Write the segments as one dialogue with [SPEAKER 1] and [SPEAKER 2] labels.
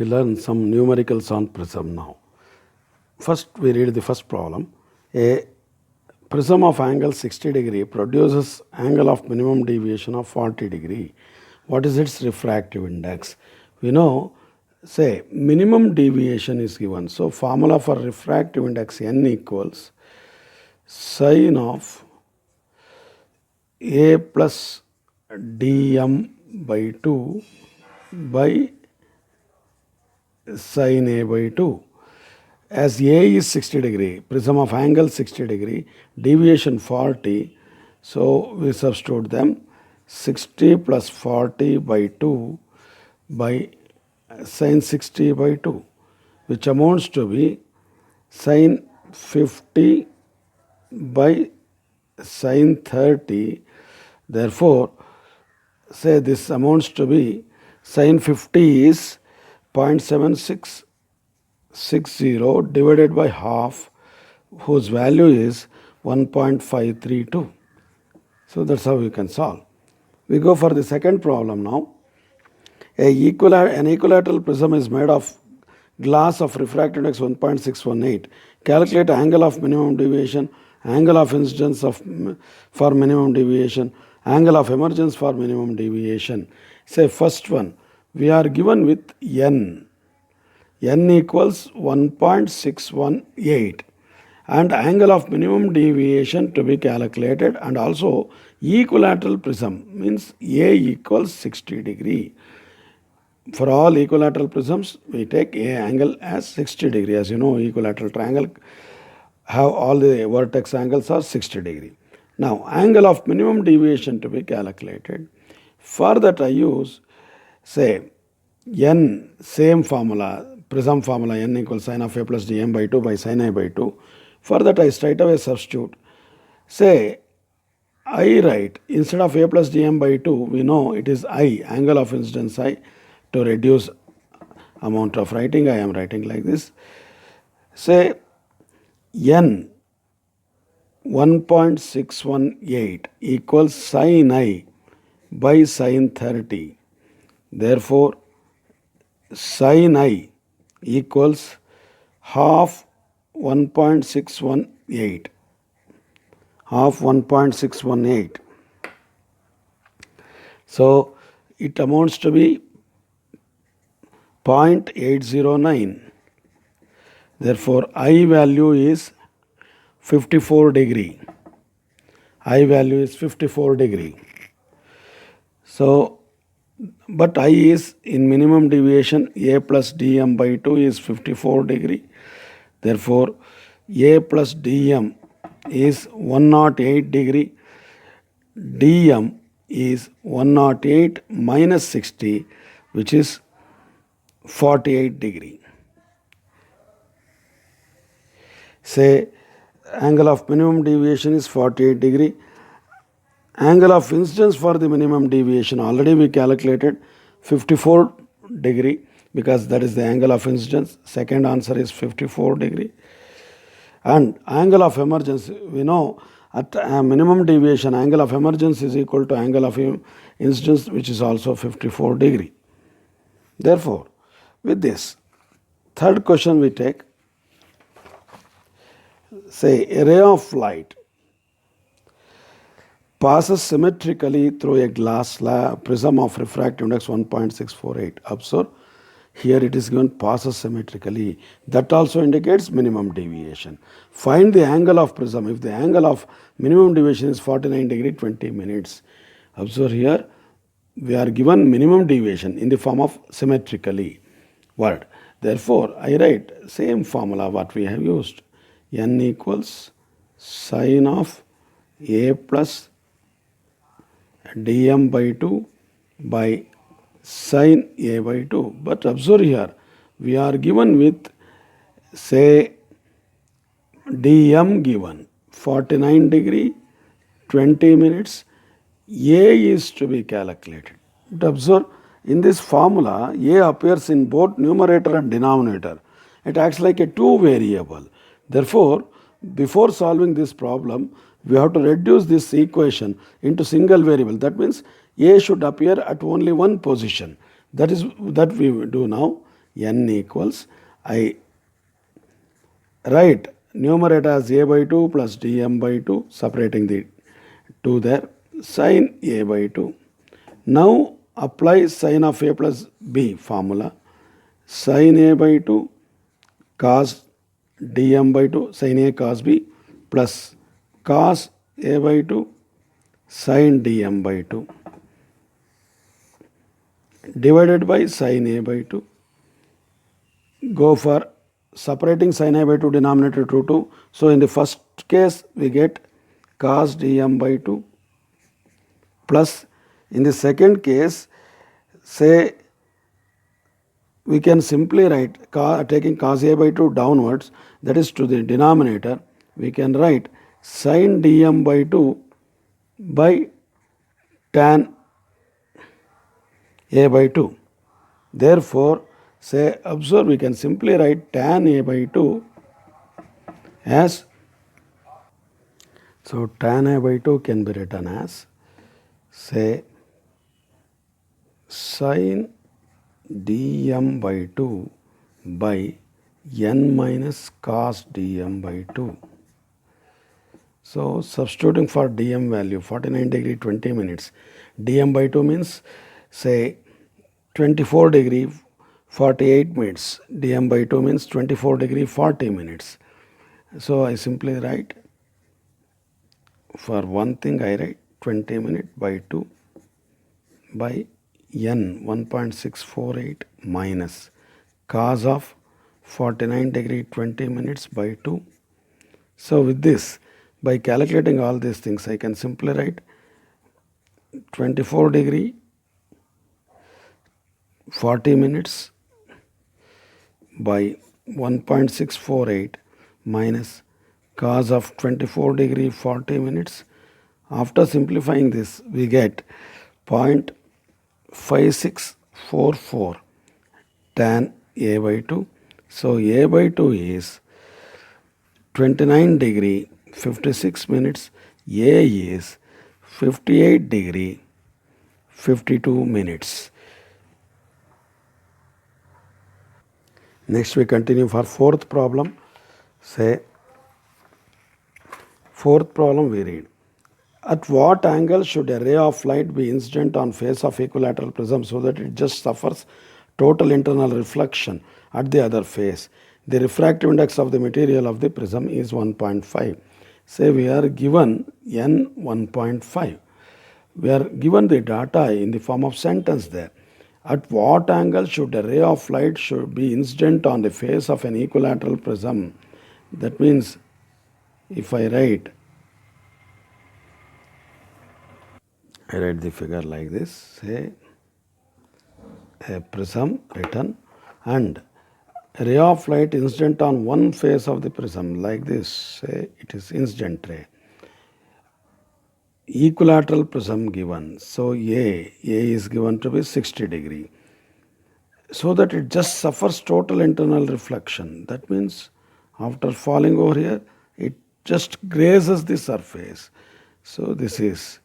[SPEAKER 1] We learn some numericals on prism now. First, we read the first problem. A prism of angle 60 degree produces angle of minimum deviation of 40 degree. What is its refractive index? We know, say, minimum deviation is given. So, formula for refractive index n equals sine of a plus dm by 2 by sine a by 2. As A is 60 degree, prism of angle 60 degree, deviation 40, so we substitute them 60 plus 40 by 2 by sine 60 by 2, which amounts to be sine 50 by sine 30. Therefore, say this amounts to be sine 50 is 0.7660 divided by half, whose value is 1.532. So that's how we can solve. We go for the second problem now. An equilateral prism is made of glass of refractive index 1.618. Calculate angle of minimum deviation, angle of incidence for minimum deviation, angle of emergence for minimum deviation. Say first one, we are given with n. n equals 1.618 and angle of minimum deviation to be calculated, and also equilateral prism means A equals 60 degree. For all equilateral prisms, we take A angle as 60 degree. As you know, equilateral triangle have all the vertex angles are 60 degree. Now, angle of minimum deviation to be calculated. For that I use, say, n, same formula, prism formula, n equals sine of a plus dm by 2 by sine a by 2. For that I straight away substitute. Say, I write, instead of a plus dm by 2, we know it is I, angle of incidence I. To reduce amount of writing, I am writing like this. Say, n 1.618 equals sine I by sine 30. Therefore, sine I equals half 1.618. Half 1.618. So, it amounts to be 0.809. Therefore, I value is 54 degree. I value is 54 degree. So, but I is in minimum deviation, A plus dm by 2 is 54 degree. Therefore, A plus dm is 108 degree. dm is 108 minus 60, which is 48 degree. Say, angle of minimum deviation is 48 degree. Angle of incidence for the minimum deviation already we calculated 54 degree, because that is the angle of incidence. Second answer is 54 degree. And angle of emergence, we know at minimum deviation, angle of emergence is equal to angle of incidence, which is also 54 degree. Therefore, with this, third question we take, say a ray of light passes symmetrically through a glass prism of refractive index 1.648. Observe, here it is given passes symmetrically. That also indicates minimum deviation. Find the angle of prism. If the angle of minimum deviation is 49 degree, 20 minutes. Observe here, we are given minimum deviation in the form of symmetrically word. Therefore, I write same formula what we have used. N equals sine of A plus dm by 2 by sine A by 2. But observe here, we are given with, say, dm given 49 degree, 20 minutes. A is to be calculated. But observe, in this formula, A appears in both numerator and denominator. It acts like a two variable. Therefore, before solving this problem, we have to reduce this equation into single variable. That means A should appear at only one position. That we do now. n equals I. Write numerator as a by 2 plus dm by 2, separating the 2 there, sin a by 2. Now apply sin of a plus b formula. Sin a by 2 cos dm by 2, sin a cos b plus cos a by 2 sin dm by 2 divided by sin a by 2. Go for separating sin a by 2 denominator to 2. So in the first case we get cos dm by 2 plus in the second case, say we can simply write taking cos a by 2 downwards, that is to the denominator, we can write sin dm by 2 by tan a by 2. Therefore, say observe, we can simply write tan a by 2 as, so tan a by 2 can be written as, say sin dm by 2 by n minus cos dm by 2. So substituting for dm value 49 degree 20 minutes, dm by 2 means say 24 degree 48 minutes, dm by 2 means 24 degree 40 minutes. So I simply write, for one thing I write 20 minute by 2 by n 1.648 minus cos of 49 degree 20 minutes by 2. So with this, by calculating all these things, I can simply write 24 degree 40 minutes by 1.648 minus cos of 24 degree 40 minutes. After simplifying this, we get 0.5644 tan a by 2. So a by 2 is 29 degree 56 minutes, a is 58 degree 52 minutes. Next we continue for fourth problem. Say, fourth problem we read. At what angle should a ray of light be incident on face of equilateral prism so that it just suffers total internal reflection at the other face? The refractive index of the material of the prism is 1.5. Say we are given n 1.5. We are given the data in the form of sentence there. At what angle should a ray of light should be incident on the face of an equilateral prism? That means if I write the figure like this, say a prism written and a ray of light incident on one face of the prism like this, say it is incident ray. Equilateral prism given, so A is given to be 60 degree, so that it just suffers total internal reflection. That means after falling over here, it just grazes the surface. So this is,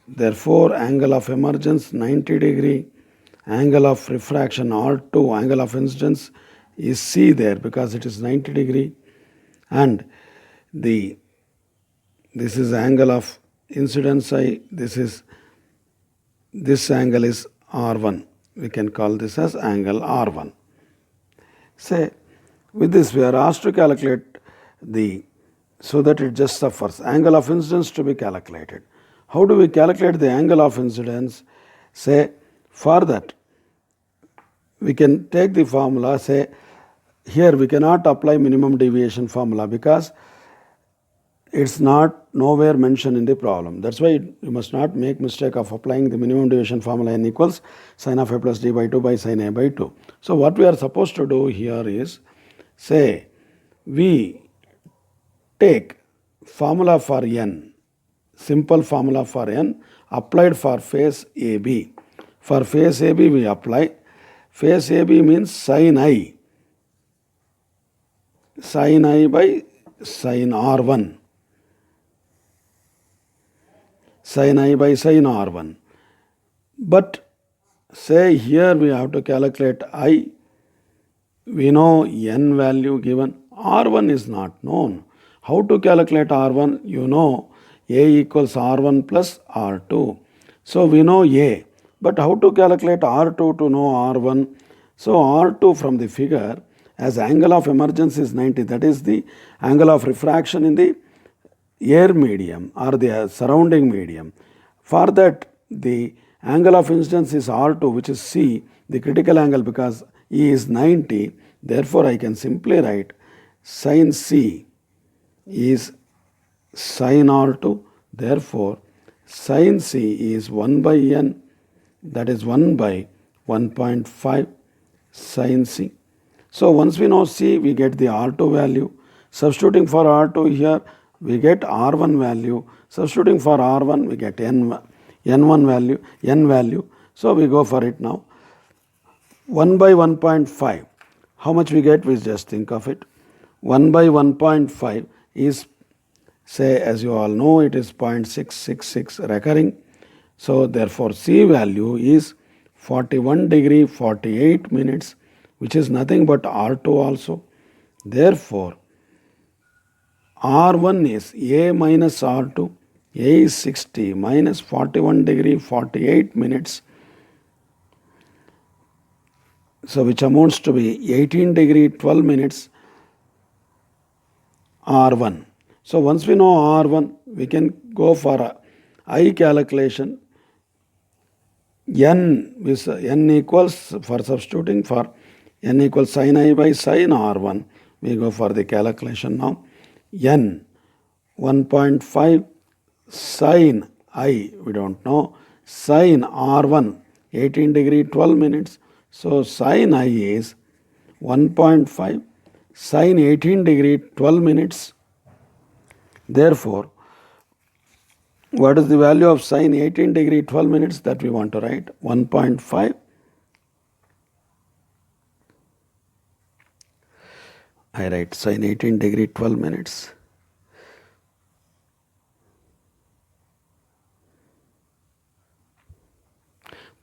[SPEAKER 1] therefore angle of emergence 90 degree, angle of refraction R2, angle of incidence is C there because it is 90 degree, and this is angle of incidence I, this angle is R1. We can call this as angle R1. Say, with this we are asked to calculate so that it just suffers angle of incidence to be calculated. How do we calculate the angle of incidence? Say, for that we can take the formula. Say, here we cannot apply minimum deviation formula because it's not nowhere mentioned in the problem. That's why you must not make mistake of applying the minimum deviation formula n equals sin of a plus d by 2 by sin a by 2. So what we are supposed to do here is, say we take formula for n, simple formula for n applied for face AB. For face AB we apply, face AB means sin I by sin R1. Sin I by sin R1. But say here we have to calculate I we know n value given, R1 is not known. How to calculate R1? You know A equals R1 plus R2. So we know A, but how to calculate R2 to know R1? So R2 from the figure, as angle of emergence is 90, that is the angle of refraction in the air medium or the surrounding medium. For that, the angle of incidence is R2, which is C, the critical angle, because E is 90. Therefore, I can simply write sin C is sin R2. Therefore, sin C is 1 by n, that is 1 by 1.5 sin C. So once we know C, we get the R2 value. Substituting for R2 here, we get R1 value. Substituting for R1, we get N1 value, N value. So we go for it now. 1 by 1.5. How much we get? We just think of it. 1 by 1.5 is, say, as you all know, it is 0.666 recurring. So therefore C value is 41 degree 48 minutes, which is nothing but R2 also. Therefore R1 is A minus R2. A is 60 minus 41 degree 48 minutes. So which amounts to be 18 degree 12 minutes R1. So once we know R1, we can go for I calculation. N equals, for substituting for n equals sin I by sin R1. We go for the calculation now. N 1.5 sin I, we don't know. Sin R1 18 degree 12 minutes. So sin I is 1.5 sin 18 degree 12 minutes. Therefore, what is the value of sin 18 degree 12 minutes that we want to write? 1.5. I write sin 18 degree 12 minutes.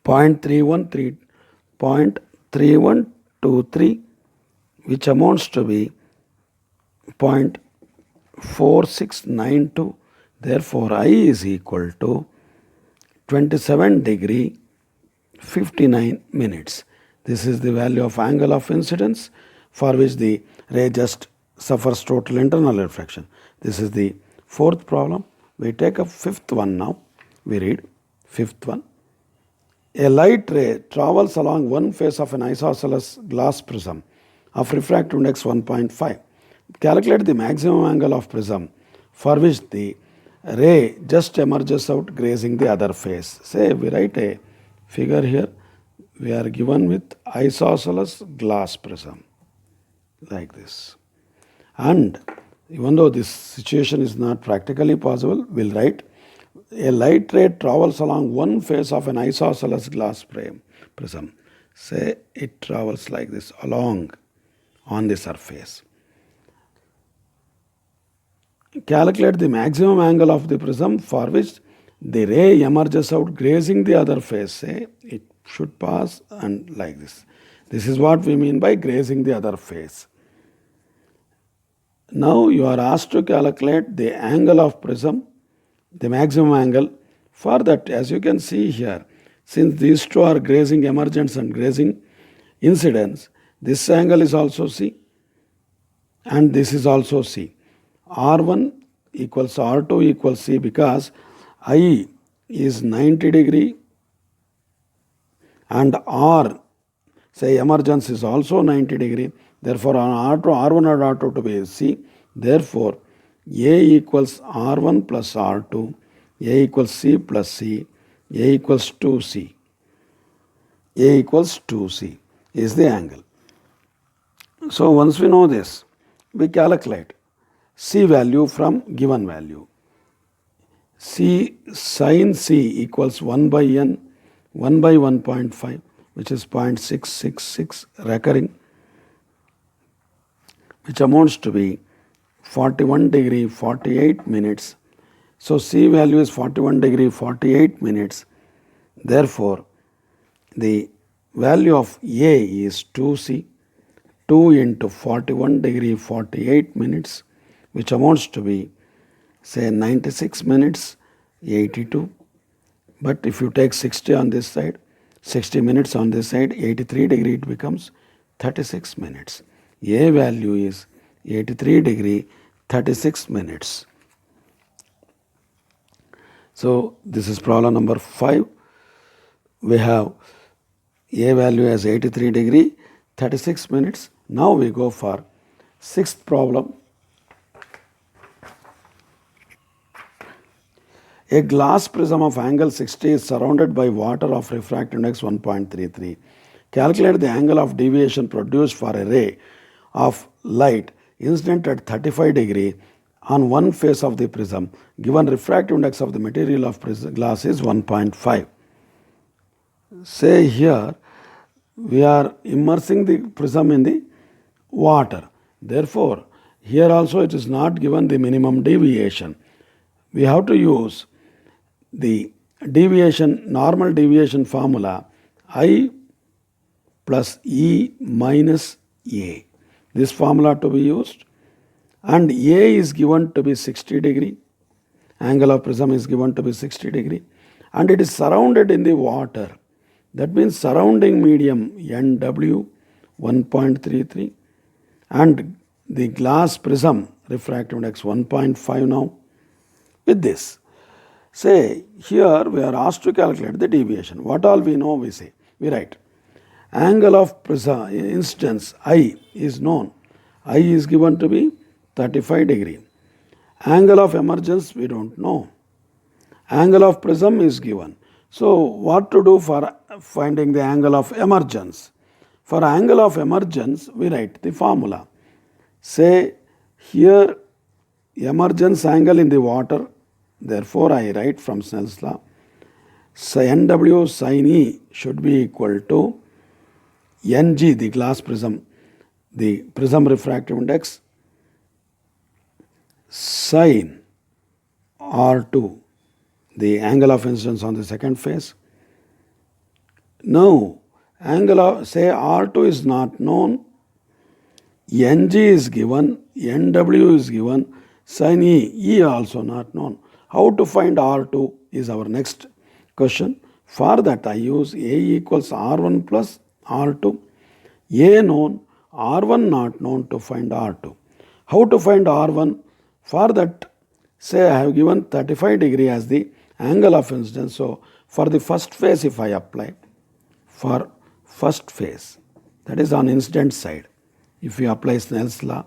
[SPEAKER 1] Point 3123, which amounts to be 0.4692. Therefore, I is equal to 27 degree 59 minutes. This is the value of angle of incidence for which the ray just suffers total internal reflection. This is the fourth problem. We take a fifth one now. We read fifth one. A light ray travels along one face of an isosceles glass prism of refractive index 1.5. Calculate the maximum angle of prism for which the ray just emerges out grazing the other face. Say we write a figure here. We are given with isosceles glass prism like this. And even though this situation is not practically possible, we'll write a light ray travels along one face of an isosceles glass prism. Say it travels like this along on the surface. Calculate the maximum angle of the prism for which the ray emerges out grazing the other face. Say it should pass and like this. This is what we mean by grazing the other face. Now you are asked to calculate the angle of prism, the maximum angle. For that, as you can see here, since these two are grazing emergence and grazing incidence, this angle is also C and this is also C. R1 equals R2 equals C because I is 90 degree and R, say emergence is also 90 degree. Therefore, on R1 or R2 to be C. Therefore, A equals R1 plus R2, A equals C plus C, A equals 2C. A equals 2C is the angle. So once we know this, we calculate C value from given value. C sin C equals 1 by n, 1 by 1.5, which is 0.666 recurring, which amounts to be 41 degree 48 minutes. So C value is 41 degree 48 minutes. Therefore, the value of A is 2C. 2 into 41 degree 48 minutes, which amounts to be say 96 minutes 82. But if you take 60 on this side, 60 minutes on this side, 83 degree, it becomes 36 minutes. A value is 83 degree 36 minutes. So this is problem number 5. We have A value as 83 degree 36 minutes. Now we go for 6th problem. A glass prism of angle 60 is surrounded by water of refractive index 1.33. Calculate the angle of deviation produced for a ray of light incident at 35 degree on one face of the prism, given refractive index of the material of glass is 1.5. Say here we are immersing the prism in the water. Therefore, here also it is not given the minimum deviation. We have to use the normal deviation formula I plus E minus A. This formula to be used, and A is given to be 60 degree. Angle of prism is given to be 60 degree, and it is surrounded in the water. That means surrounding medium NW 1.33 and the glass prism refractive index 1.5 now. With this, say here we are asked to calculate the deviation. What all we know we say? We write angle of prism instance I is known. I is given to be 35 degree. Angle of emergence we don't know. Angle of prism is given. So what to do for finding the angle of emergence? For angle of emergence we write the formula. Say here emergence angle in the water. Therefore, I write from Snell's law, NW sin E should be equal to NG, the glass prism, the prism refractive index, sin R2, the angle of incidence on the second phase. Now, angle of, say R2 is not known, NG is given, NW is given, sin E also not known. How to find R2 is our next question. For that I use A equals R1 plus R2. A known, R1 not known to find R2. How to find R1? For that, say I have given 35 degree as the angle of incidence. So for the first phase if I apply, for first phase, that is on incident side, if we apply Snell's law,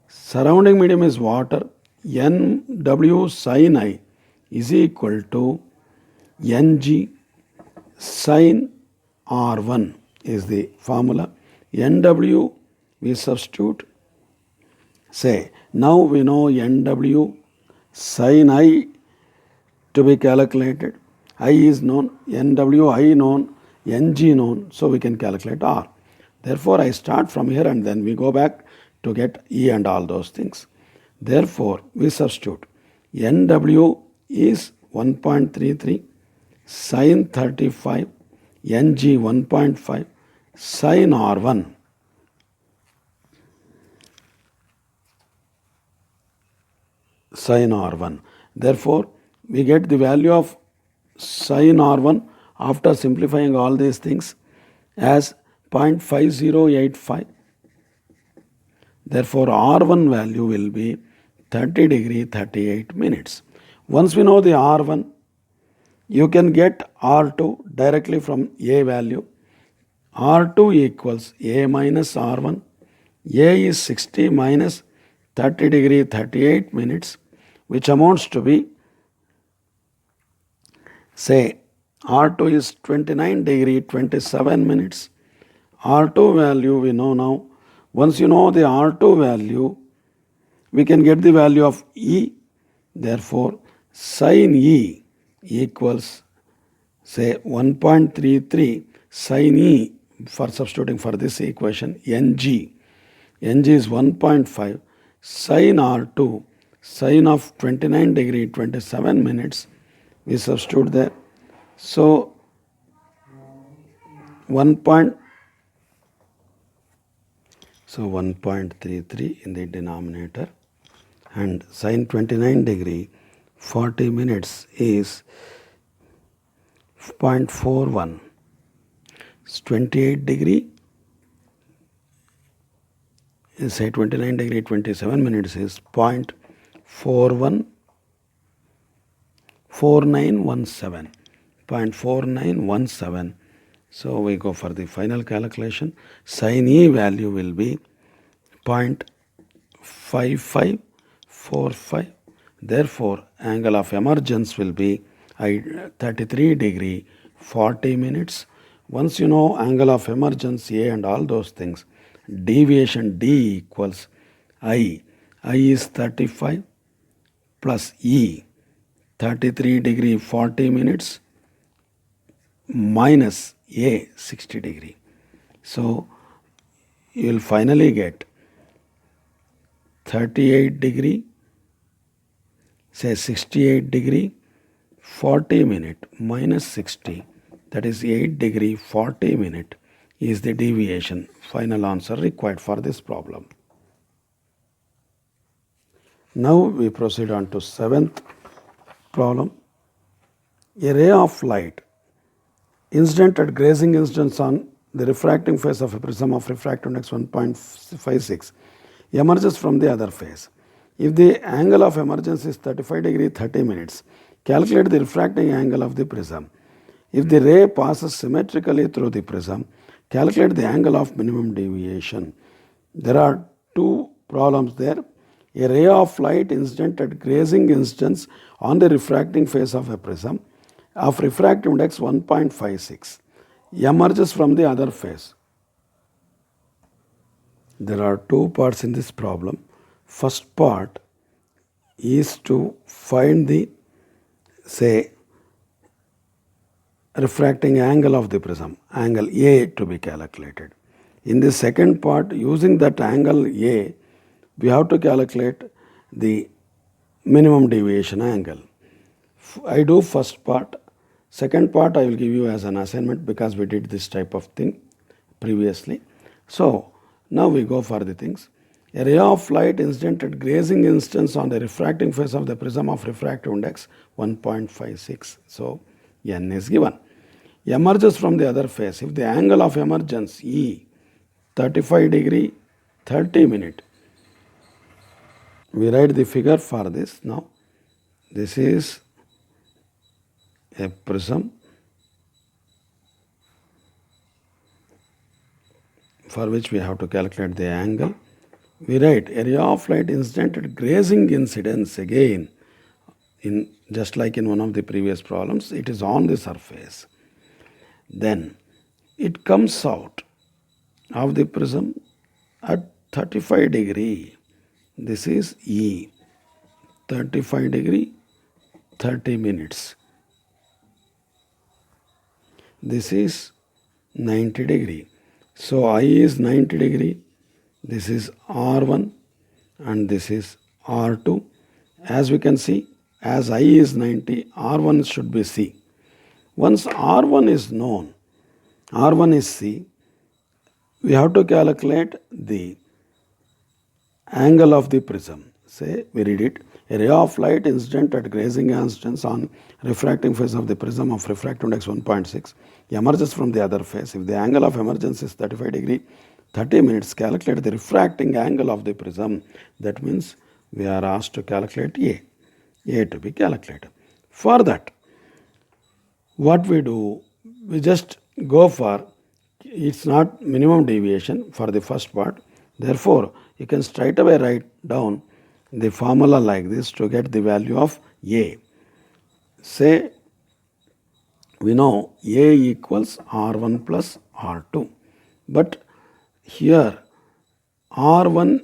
[SPEAKER 1] surrounding medium is water, NW sin I is equal to NG sin R1 is the formula. NW we substitute. Say, now we know NW sin I to be calculated. I is known, NW I known, NG known, so we can calculate R. Therefore, I start from here and then we go back to get E and all those things. Therefore, we substitute NW is 1.33, sin 35, NG 1.5, sin R1. Sin R1. Therefore, we get the value of sin R1 after simplifying all these things as 0.5085. Therefore, R1 value will be 30 degree 38 minutes. Once we know the R1, you can get R2 directly from A value. R2 equals A minus R1. A is 60 minus 30 degree 38 minutes, which amounts to be, say, R2 is 29 degree 27 minutes. R2 value we know now. Once you know the R2 value, we can get the value of E. Therefore, sin E equals, say, 1.33 sin E, for substituting for this equation, NG. NG is 1.5 sin R2, sin of 29 degree 27 minutes. We substitute there. So, 1. So 1.33 in the denominator, and sine 29 degree 40 minutes is 0.41. 28 degree is, say 29 degree 27 minutes is 0.4917. 0.4917. So we go for the final calculation. Sin E value will be 0.5545. Therefore, angle of emergence will be 33 degree 40 minutes. Once you know angle of emergence A and all those things, deviation D equals I. I is 35 plus E, 33 degree 40 minutes minus A 60 degree. So you will finally get 38 degree, say 68 degree 40 minute minus 60, that is 8 degree 40 minute is the deviation. Final answer required for this problem. Now we proceed on to 7th problem. A ray of light incident at grazing instance on the refracting face of a prism of refractive index 1.56 emerges from the other face. If the angle of emergence is 35 degree 30 minutes, calculate the refracting angle of the prism. If the ray passes symmetrically through the prism, calculate the angle of minimum deviation. There are two problems there. A ray of light incident at grazing instance on the refracting face of a prism of refractive index 1.56 emerges from the other face. There are two parts in this problem. First part is to find the, say, refracting angle of the prism, angle A to be calculated. In the second part, using that angle A, we have to calculate the minimum deviation angle. I do first part. Second part I will give you as an assignment because we did this type of thing previously. So now we go for the things. A ray of light incident at grazing instance on the refracting face of the prism of refractive index 1.56. So n is given. Emerges from the other face. If the angle of emergence E 35 degree 30 minute. We write the figure for this now. This is a prism for which we have to calculate the angle. We write area of light incident at grazing incidence again, in just like in one of the previous problems, it is on the surface. Then it comes out of the prism at 35 degree. This is E, 35 degree 30 minutes. This is 90 degree. So I is 90 degree. This is R1 and this is R2. As we can see, as I is 90, R1 should be C. Once R1 is known, R1 is C, we have to calculate the angle of the prism. Say, we read it. A ray of light incident at grazing instance on refracting face of the prism of refractive index 1.6 emerges from the other face. If the angle of emergence is 35 degree 30 minutes, calculate the refracting angle of the prism. That means we are asked to calculate A to be calculated. For that, what we do, we just go for, it's not minimum deviation for the first part. Therefore, you can straight away write down the formula like this to get the value of A. Say, we know A equals R1 plus R2. But here R1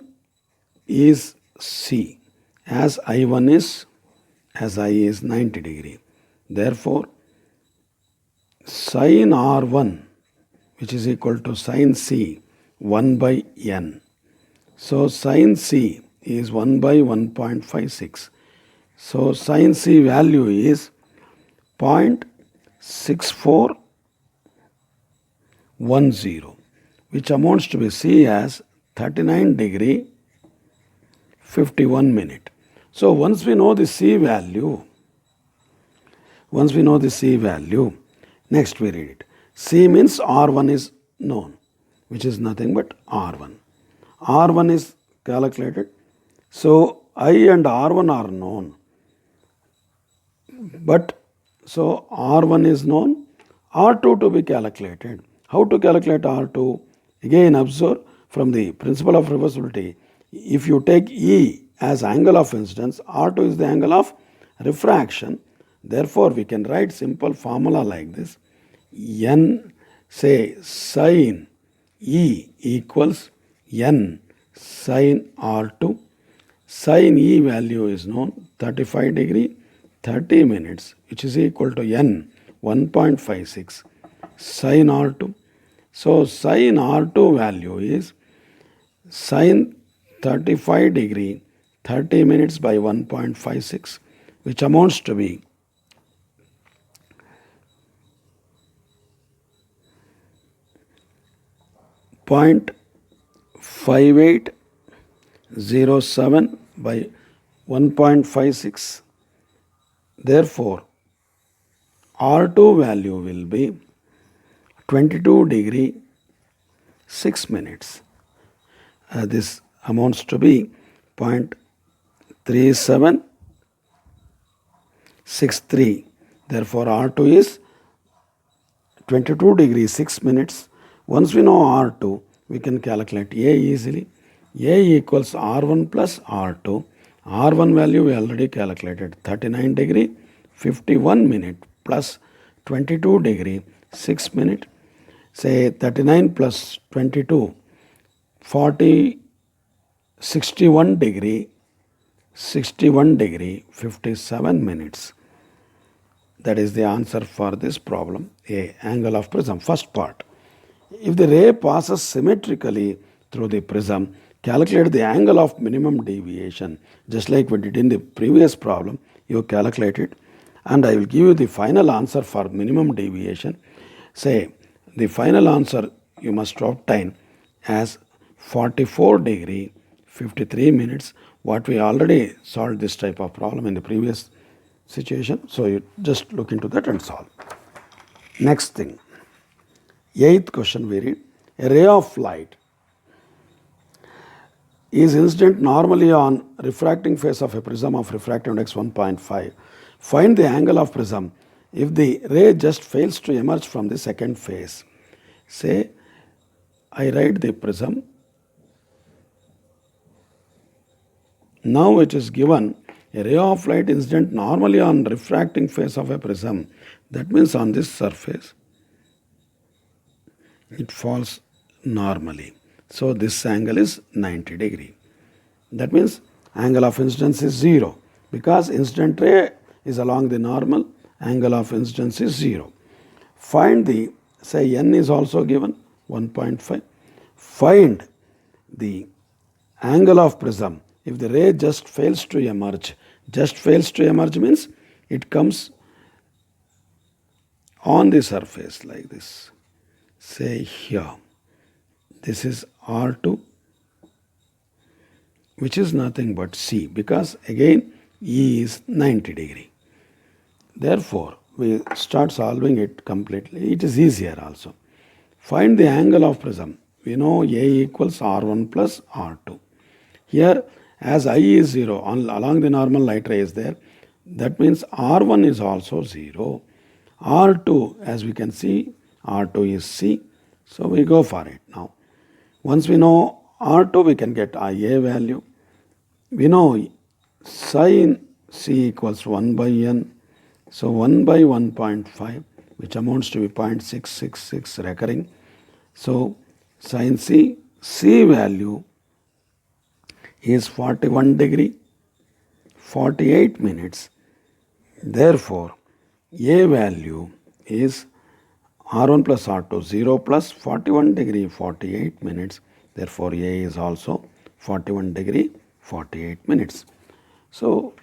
[SPEAKER 1] is C as I1 is, as I is 90 degree. Therefore, sin R1, which is equal to sin C, 1 by n. So sin C is 1 by 1.56. So sin C value is 0.6410, which amounts to be C as 39 degree 51 minute. So once we know the C value, next we read it. C means R1 is known, which is nothing but R1. R1 is calculated. So I and R1 are known. But so R1 is known, R2 to be calculated. How to calculate R2? Again observe from the principle of reversibility. If you take E as angle of incidence, R2 is the angle of refraction. Therefore, we can write simple formula like this. N, say sin E equals N sin R2. Sin E value is known, 35 degree 30 minutes, which is equal to N 1.56 sin R2. So sin R2 value is sin 35 degree 30 minutes by 1.56, which amounts to be 0.5807 by 1.56. Therefore, R2 value will be 22 degree 6 minutes. This amounts to be 0.3763. Therefore, R2 is 22 degree 6 minutes. Once we know R2, we can calculate A easily. A equals R1 plus R2. R1 value we already calculated, 39 degree 51 minute plus 22 degree 6 minute. Say 39 plus 22, 61 degree 57 minutes. That is the answer for this problem, A, angle of prism. First part. If the ray passes symmetrically through the prism, calculate the angle of minimum deviation. Just like we did in the previous problem, you calculate it, and I will give you the final answer for minimum deviation. Say the final answer you must obtain as 44 degree 53 minutes. What we already solved this type of problem in the previous situation. So you just look into that and solve. Next thing, 8th question we read. A ray of light is incident normally on refracting face of a prism of refractive index 1.5. Find the angle of prism if the ray just fails to emerge from the second face. Say, I write the prism. Now it is given a ray of light incident normally on refracting face of a prism. That means on this surface, it falls normally. So this angle is 90 degree. That means angle of incidence is 0. Because incident ray is along the normal, angle of incidence is 0. Find the, say n is also given, 1.5. Find the angle of prism if the ray just fails to emerge. Just fails to emerge means it comes on the surface like this. Say here, this is R2, which is nothing but C, because again E is 90 degree. Therefore, we start solving it completely. It is easier also. Find the angle of prism. We know A equals R1 plus R2. Here, as I is 0, along the normal light ray is there, that means R1 is also 0. R2, as we can see, R2 is C. So we go for it now. Once we know R2, we can get IA value. We know sin C equals 1 by N. So 1 by 1.5, which amounts to be 0.666 recurring. So sin C, C value is 41 degree, 48 minutes. Therefore, A value is R1 plus R2, 0 plus 41 degree, 48 minutes. Therefore, A is also 41 degree, 48 minutes. So